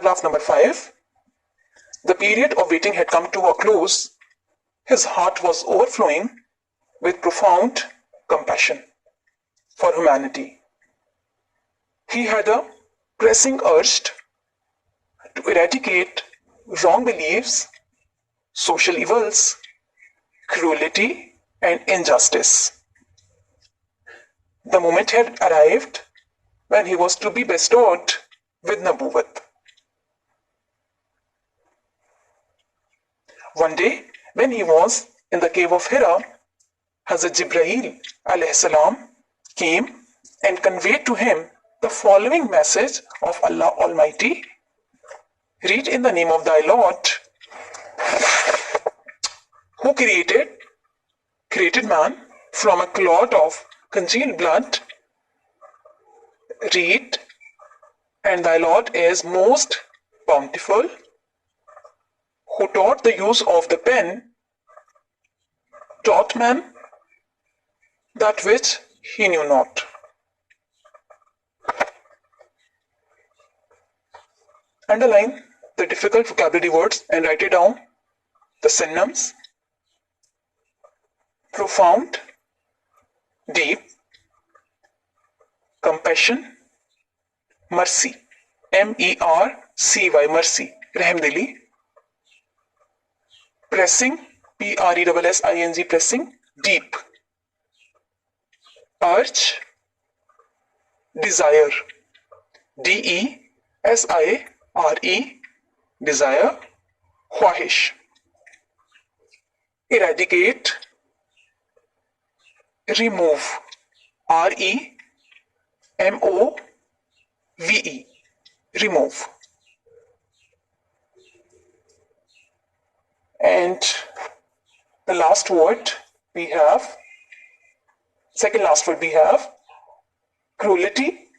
Paragraph number 5. The period of waiting had come to a close. His heart was overflowing with profound compassion for humanity. He had a pressing urge to eradicate wrong beliefs, social evils, cruelty, and injustice. The moment had arrived when he was to be bestowed with Nabuwat. One day, when he was in the cave of Hira, Hazrat Jibreel alayhi salam came and conveyed to him the following message of Allah Almighty. Read in the name of thy Lord, who created man from a clot of congealed blood. Read, and thy Lord is most bountiful, who taught the use of the pen, taught man that which he knew not. Underline the difficult vocabulary words and write it down. The synonyms: profound, deep, compassion, mercy, MERCY, mercy, rahmdili, pressing, PRESSING, pressing, deep, urge, desire, DESIRE, desire, khwahish, eradicate, remove, REMOVE, remove. And the last word we have, second last word we have, cruelty,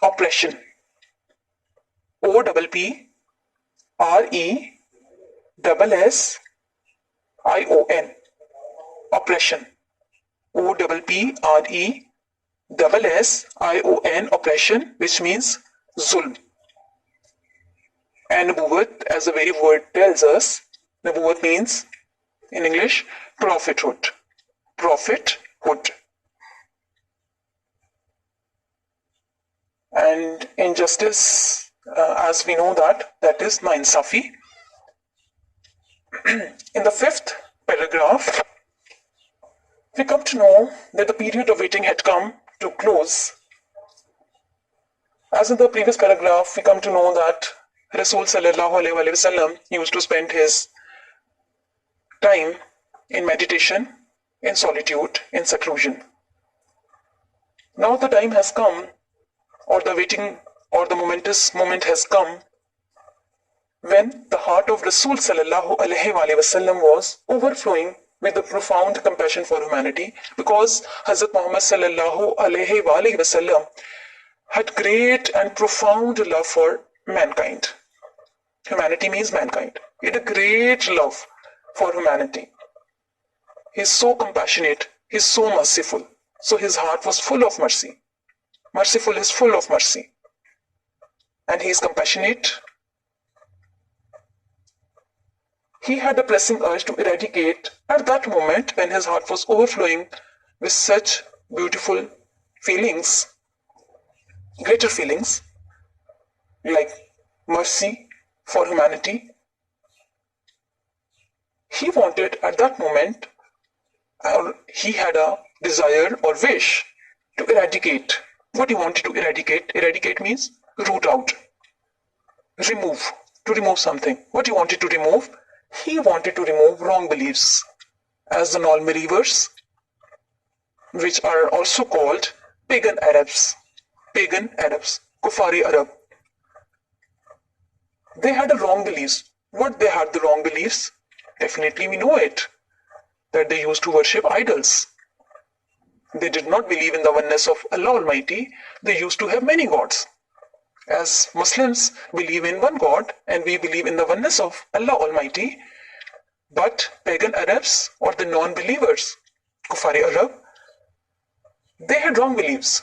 oppression, OPPRESSION, oppression, OPPRESSION, oppression, which means zulm. And Nabuwat, as the very word tells us, Nabuwat means, in English, prophethood. Prophethood. And injustice, as we know that is nainsafi. In the 5th paragraph, we come to know that the period of waiting had come to close. As in the previous paragraph, we come to know that Rasool SAWW used to spend his time in meditation, in solitude, in seclusion. Now the time has come, or the waiting, or the momentous moment has come, when the heart of Rasool SAWW was overflowing with a profound compassion for humanity, because Hazrat Muhammad SAWW had great and profound love for mankind. Humanity means mankind. He had a great love for humanity. He is so compassionate, he is so merciful. So his heart was full of mercy. Merciful is full of mercy. And he is compassionate. He had a pressing urge to eradicate at that moment when his heart was overflowing with such beautiful feelings, greater feelings, like mercy for humanity. He wanted at that moment, or he had a desire or wish to eradicate. What he wanted to eradicate? Eradicate means root out, remove, to remove something. What he wanted to remove? He wanted to remove wrong beliefs, as the non-believers, which are also called pagan Arabs, Kufari Arab. They had a wrong beliefs. What they had the wrong beliefs? Definitely we know it, that they used to worship idols. They did not believe in the oneness of Allah Almighty. They used to have many gods. As Muslims believe in one God, and we believe in the oneness of Allah Almighty, but pagan Arabs, or the non-believers, Kufari Arab, they had wrong beliefs.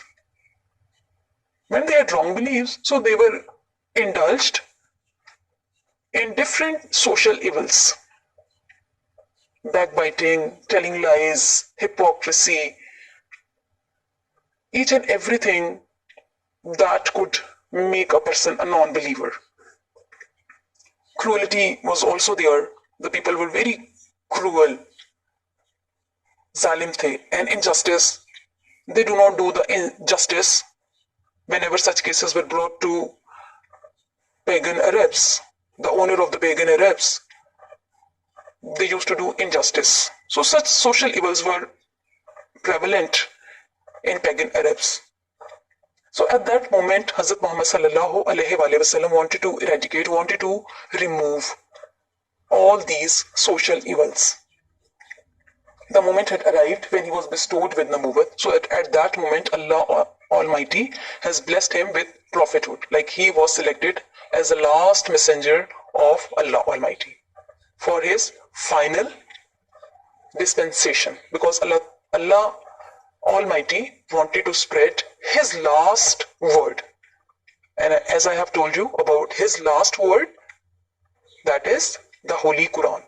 When they had wrong beliefs, so they were indulged in different social evils: backbiting, telling lies, hypocrisy, each and everything that could make a person a non-believer. Cruelty was also there. The people were very cruel, zalim the, and injustice. They do not do the injustice. Whenever such cases were brought to pagan Arabs, the owner of the pagan Arabs, they used to do injustice. So such social evils were prevalent in pagan Arabs. So at that moment, Hazrat Muhammad sallallahu alaihi wasallam wanted to eradicate, wanted to remove all these social evils. The moment had arrived when he was bestowed with Nabuwwat. So at that moment, Allah Almighty has blessed him with prophethood. Like he was selected as the last messenger of Allah Almighty for his final dispensation. Because Allah Almighty wanted to spread his last word. And as I have told you about his last word, that is the Holy Quran.